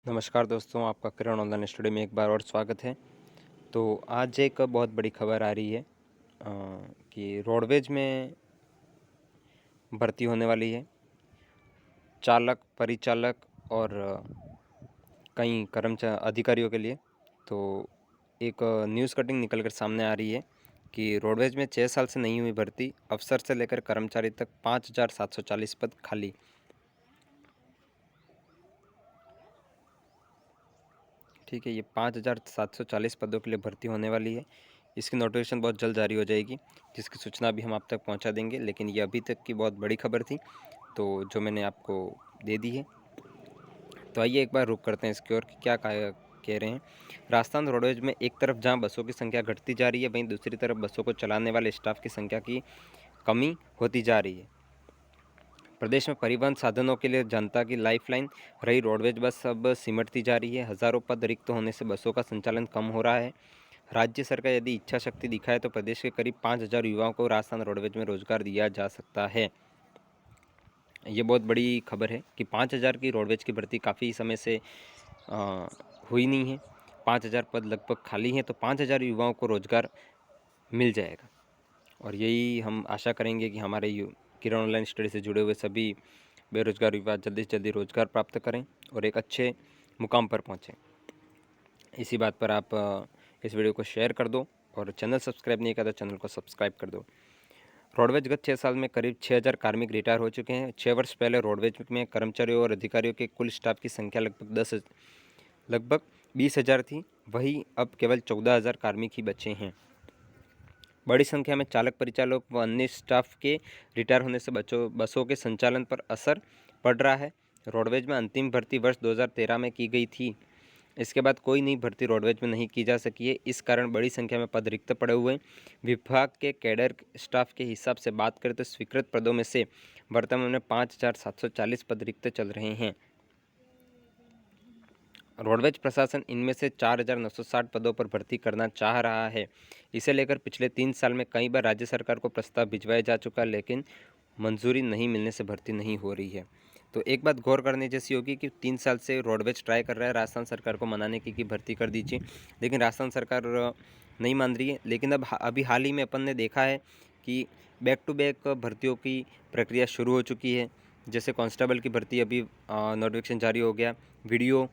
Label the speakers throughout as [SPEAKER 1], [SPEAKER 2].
[SPEAKER 1] नमस्कार दोस्तों, आपका किरण ऑनलाइन स्टडी में एक बार और स्वागत है। तो आज एक बहुत बड़ी खबर आ रही है कि रोडवेज में भर्ती होने वाली है। चालक, परिचालक और कई कर्मचारी अधिकारियों के लिए। तो एक न्यूज़ कटिंग निकल कर सामने आ रही है कि रोडवेज में 6 साल से नहीं हुई भर्ती, अफसर से लेकर कर्मचारी तक 5,740 पद खाली। ठीक है, ये 5,740 पदों के लिए भर्ती होने वाली है। इसकी नोटिफिकेशन बहुत जल्द जारी हो जाएगी, जिसकी सूचना भी हम आप तक पहुंचा देंगे। लेकिन ये अभी तक की बहुत बड़ी खबर थी, तो जो मैंने आपको दे दी है। तो आइए एक बार रुक करते हैं इसकी ओर कि क्या कह रहे हैं। राजस्थान रोडवेज में एक तरफ जहां बसों की संख्या घटती जा रही है, वहीं दूसरी तरफ बसों को चलाने वाले स्टाफ की संख्या की कमी होती जा रही है। प्रदेश में परिवहन साधनों के लिए जनता की लाइफलाइन रही रोडवेज बस अब सिमटती जा रही है। हजारों पद रिक्त होने से बसों का संचालन कम हो रहा है। राज्य सरकार यदि इच्छा शक्ति दिखाए तो प्रदेश के करीब 5,000 युवाओं को राजस्थान रोडवेज में रोजगार दिया जा सकता है। ये बहुत बड़ी खबर है कि 5,000 की रोडवेज की भर्ती काफ़ी समय से हुई नहीं है। 5,000 पद लगभग खाली हैं, तो 5,000 युवाओं को रोजगार मिल जाएगा। और यही हम आशा करेंगे कि हमारे किरण ऑनलाइन स्टडी से जुड़े हुए सभी बेरोजगार युवा जल्दी से जल्दी रोजगार प्राप्त करें और एक अच्छे मुकाम पर पहुँचें। इसी बात पर आप इस वीडियो को शेयर कर दो और चैनल सब्सक्राइब नहीं किया तो चैनल को सब्सक्राइब कर दो। रोडवेज गत 6 साल में करीब 6,000 कार्मिक रिटायर हो चुके हैं। 6 वर्ष पहले रोडवेज में कर्मचारियों और अधिकारियों के कुल स्टाफ की संख्या लगभग 20,000 थी। वहीं अब केवल 14,000 कार्मिक ही बचे हैं। बड़ी संख्या में चालक, परिचालक व अन्य स्टाफ के रिटायर होने से बसों के संचालन पर असर पड़ रहा है। रोडवेज में अंतिम भर्ती वर्ष 2013 में की गई थी। इसके बाद कोई नई भर्ती रोडवेज में नहीं की जा सकी है। इस कारण बड़ी संख्या में पद रिक्त पड़े हुए हैं। विभाग के कैडर स्टाफ के हिसाब से बात करें तो स्वीकृत पदों में से वर्तमान में 5,740 पद रिक्त चल रहे हैं। रोडवेज प्रशासन इनमें से 4,960 पदों पर भर्ती करना चाह रहा है। इसे लेकर पिछले 3 साल में कई बार राज्य सरकार को प्रस्ताव भिजवाया जा चुका, लेकिन मंजूरी नहीं मिलने से भर्ती नहीं हो रही है। तो एक बात गौर करने जैसी होगी कि 3 साल से रोडवेज ट्राई कर रहा है राजस्थान सरकार को मनाने की कि भर्ती कर दीजिए, लेकिन राजस्थान सरकार नहीं मान रही है। लेकिन अभी हाल ही में अपन ने देखा है कि बैक टू बैक भर्तियों की प्रक्रिया शुरू हो चुकी है। जैसे कांस्टेबल की भर्ती अभी नोटिफिकेशन जारी हो गया, वीडियो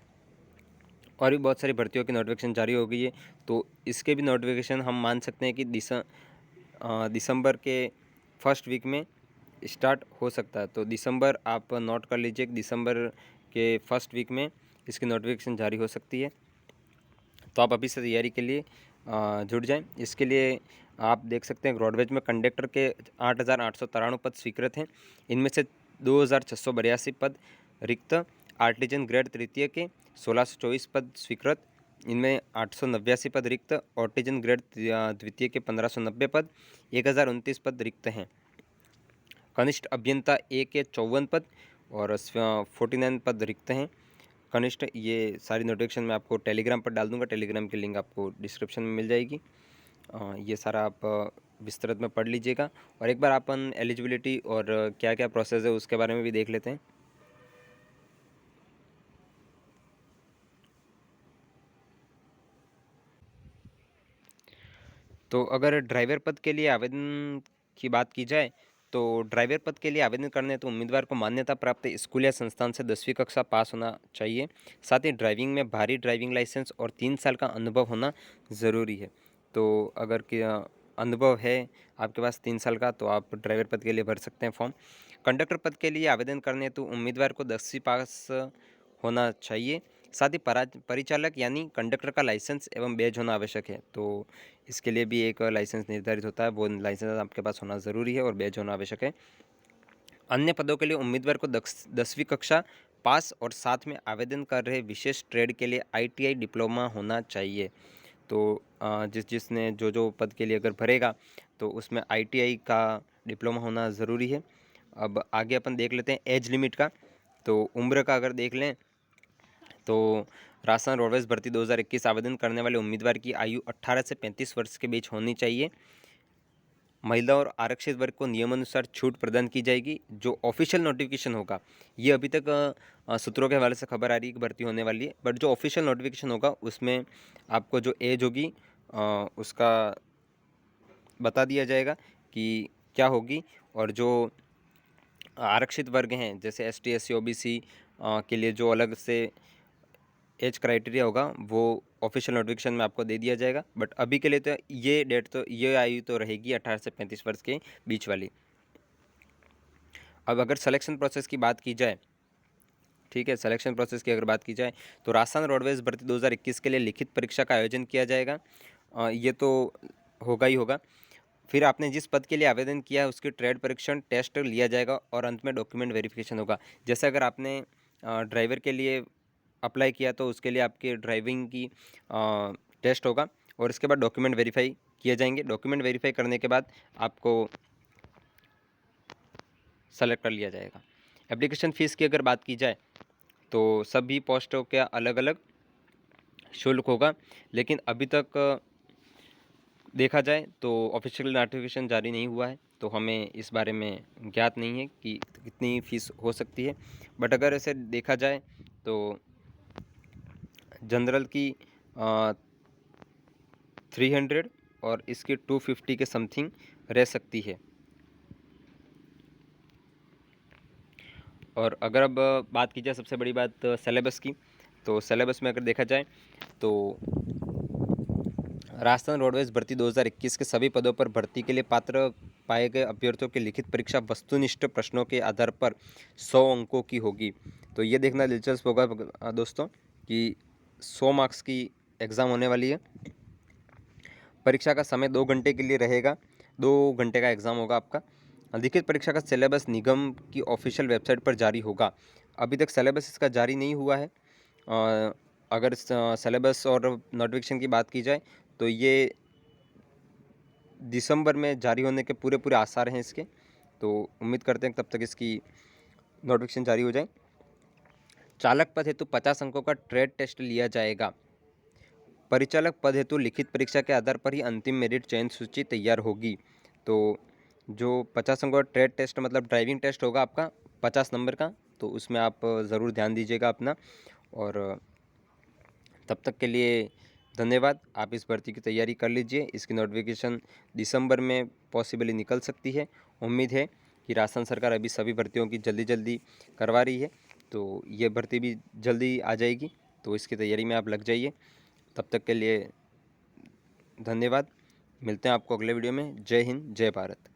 [SPEAKER 1] और भी बहुत सारी भर्तियों की नोटिफिकेशन जारी हो गई है। तो इसके भी नोटिफिकेशन हम मान सकते हैं कि दिसंबर के फर्स्ट वीक में स्टार्ट हो सकता है। तो दिसंबर आप नोट कर लीजिए, दिसंबर के फर्स्ट वीक में इसकी नोटिफिकेशन जारी हो सकती है। तो आप अभी से तैयारी के लिए जुट जाएं। इसके लिए आप देख सकते हैं रोडवेज में कंडक्टर के 8,893 पद स्वीकृत हैं। इनमें से 2,682 पद रिक्त। आर्टिजन ग्रेड तृतीय के 1,624 पद स्वीकृत। इनमें 889 पद रिक्त। आर्टिजन ग्रेड द्वितीय के 1,590 पद। 1,029 पद रिक्त हैं। कनिष्ठ अभियंता ए के 54 पद और 49 पद रिक्त हैं। कनिष्ठ, ये सारी नोटिफिकेशन मैं आपको टेलीग्राम पर डाल दूंगा। टेलीग्राम की लिंक आपको डिस्क्रिप्शन में मिल जाएगी। ये सारा आप विस्तृत में पढ़ लीजिएगा। और एक बार अपन एलिजिबिलिटी और क्या क्या प्रोसेस है उसके बारे में भी देख लेते हैं। तो अगर ड्राइवर पद के लिए आवेदन की बात की जाए तो ड्राइवर पद के लिए आवेदन करने तो उम्मीदवार को मान्यता प्राप्त स्कूल या संस्थान से 10वीं कक्षा पास होना चाहिए। साथ ही ड्राइविंग में भारी ड्राइविंग लाइसेंस और 3 साल का अनुभव होना ज़रूरी है। तो अगर अनुभव है आपके पास 3 साल का तो आप ड्राइवर पद के लिए भर सकते हैं फॉर्म। कंडक्टर पद के लिए आवेदन करने तो उम्मीदवार को 10वीं पास होना चाहिए। साथ ही परिचालक यानी कंडक्टर का लाइसेंस एवं बैज होना आवश्यक है। तो इसके लिए भी एक लाइसेंस निर्धारित होता है, वो लाइसेंस आपके पास होना ज़रूरी है और बैज होना आवश्यक है। अन्य पदों के लिए उम्मीदवार को 10वीं कक्षा पास और साथ में आवेदन कर रहे विशेष ट्रेड के लिए ITI डिप्लोमा होना चाहिए। तो जिसने जो पद के लिए अगर भरेगा तो उसमें ITI का डिप्लोमा होना ज़रूरी है। अब आगे अपन देख लेते हैं एज लिमिट का। तो उम्र का अगर देख लें तो राजस्थान रोडवेज भर्ती 2021 आवेदन करने वाले उम्मीदवार की आयु 18 से 35 वर्ष के बीच होनी चाहिए। महिला और आरक्षित वर्ग को नियमानुसार छूट प्रदान की जाएगी। जो ऑफिशियल नोटिफिकेशन होगा, ये अभी तक सूत्रों के हवाले से खबर आ रही है कि भर्ती होने वाली है, बट जो ऑफिशियल नोटिफिकेशन होगा उसमें आपको जो एज होगी उसका बता दिया जाएगा कि क्या होगी। और जो आरक्षित वर्ग हैं जैसे ST SC OBC के लिए जो अलग से एज क्राइटेरिया होगा वो ऑफिशियल नोटिफिकेशन में आपको दे दिया जाएगा। बट अभी के लिए तो ये आयु तो रहेगी 18 से 35 वर्ष के बीच वाली। अब अगर सिलेक्शन प्रोसेस की बात की जाए, ठीक है, सिलेक्शन प्रोसेस की अगर बात की जाए तो राजस्थान रोडवेज भर्ती 2021 के लिए लिखित परीक्षा का आयोजन किया जाएगा। ये तो होगा ही होगा। फिर आपने जिस पद के लिए आवेदन किया है उसकी ट्रेड परीक्षण टेस्ट लिया जाएगा और अंत में डॉक्यूमेंट वेरिफिकेशन होगा। जैसे अगर आपने ड्राइवर के लिए अप्लाई किया तो उसके लिए आपके ड्राइविंग की टेस्ट होगा और इसके बाद डॉक्यूमेंट वेरीफाई किए जाएंगे। डॉक्यूमेंट वेरीफाई करने के बाद आपको सेलेक्ट कर लिया जाएगा। एप्लीकेशन फ़ीस की अगर बात की जाए तो सभी पोस्टों का अलग अलग शुल्क होगा, लेकिन अभी तक देखा जाए तो ऑफिशियल नोटिफिकेशन जारी नहीं हुआ है, तो हमें इस बारे में ज्ञात नहीं है कि कितनी फ़ीस हो सकती है। बट अगर ऐसे देखा जाए तो जनरल की 300 और इसकी 250 के समथिंग रह सकती है। और अगर अब बात की जाए सबसे बड़ी बात सिलेबस की, तो सिलेबस में अगर देखा जाए तो राजस्थान रोडवेज भर्ती 2021 के सभी पदों पर भर्ती के लिए पात्र पाए गए अभ्यर्थियों की लिखित परीक्षा वस्तुनिष्ठ प्रश्नों के आधार पर 100 अंकों की होगी। तो ये देखना दिलचस्प होगा दोस्तों कि 100 मार्क्स की एग्ज़ाम होने वाली है। परीक्षा का समय 2 घंटे के लिए रहेगा, 2 घंटे का एग्ज़ाम होगा आपका। लिखित परीक्षा का सिलेबस निगम की ऑफिशियल वेबसाइट पर जारी होगा। अभी तक सिलेबस इसका जारी नहीं हुआ है। अगर सिलेबस और नोटिफिकेशन की बात की जाए तो ये दिसंबर में जारी होने के पूरे पूरे आसार हैं इसके, तो उम्मीद करते हैं तब तक इसकी नोटिफिकेशन जारी हो जाए। चालक पद हेतु 50 अंकों का ट्रेड टेस्ट लिया जाएगा। परिचालक पद हेतु लिखित परीक्षा के आधार पर ही अंतिम मेरिट चयन सूची तैयार होगी। तो जो 50 अंकों का ट्रेड टेस्ट मतलब ड्राइविंग टेस्ट होगा आपका 50 नंबर का, तो उसमें आप ज़रूर ध्यान दीजिएगा अपना। और तब तक के लिए धन्यवाद। आप इस भर्ती की तैयारी कर लीजिए, इसकी नोटिफिकेशन दिसंबर में पॉसिबली निकल सकती है। उम्मीद है कि राजस्थान सरकार अभी सभी भर्तियों की जल्दी जल्दी करवा रही है, तो ये भर्ती भी जल्दी आ जाएगी, तो इसकी तैयारी में आप लग जाइए। तब तक के लिए धन्यवाद। मिलते हैं आपको अगले वीडियो में। जय हिंद, जय भारत।